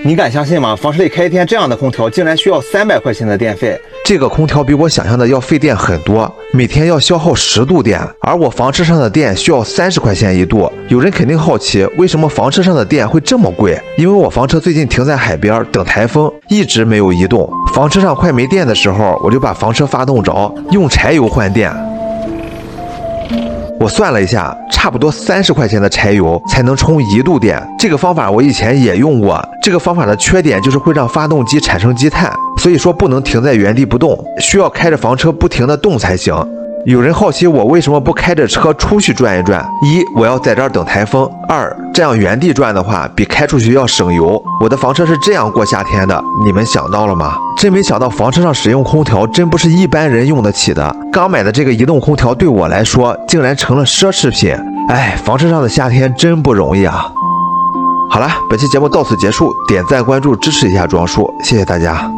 你敢相信吗？房车里开一天这样的空调，竟然需要300块钱的电费。这个空调比我想象的要费电很多，每天要消耗10度电，而我房车上的电需要30块钱1度。有人肯定好奇，为什么房车上的电会这么贵？因为我房车最近停在海边等台风，一直没有移动。房车上快没电的时候，我就把房车发动着，用柴油换电。我算了一下，差不多30块钱的柴油才能充1度电。这个方法我以前也用过，这个方法的缺点就是会让发动机产生积碳，所以说不能停在原地不动，需要开着房车不停地动才行。有人好奇我为什么不开着车出去转一转？一，我要在这儿等台风；二，这样原地转的话比开出去要省油。我的房车是这样过夏天的，你们想到了吗？真没想到房车上使用空调真不是一般人用得起的。刚买的这个移动空调对我来说竟然成了奢侈品。哎，房车上的夏天真不容易啊。好了，本期节目到此结束，点赞关注支持一下庄叔，谢谢大家。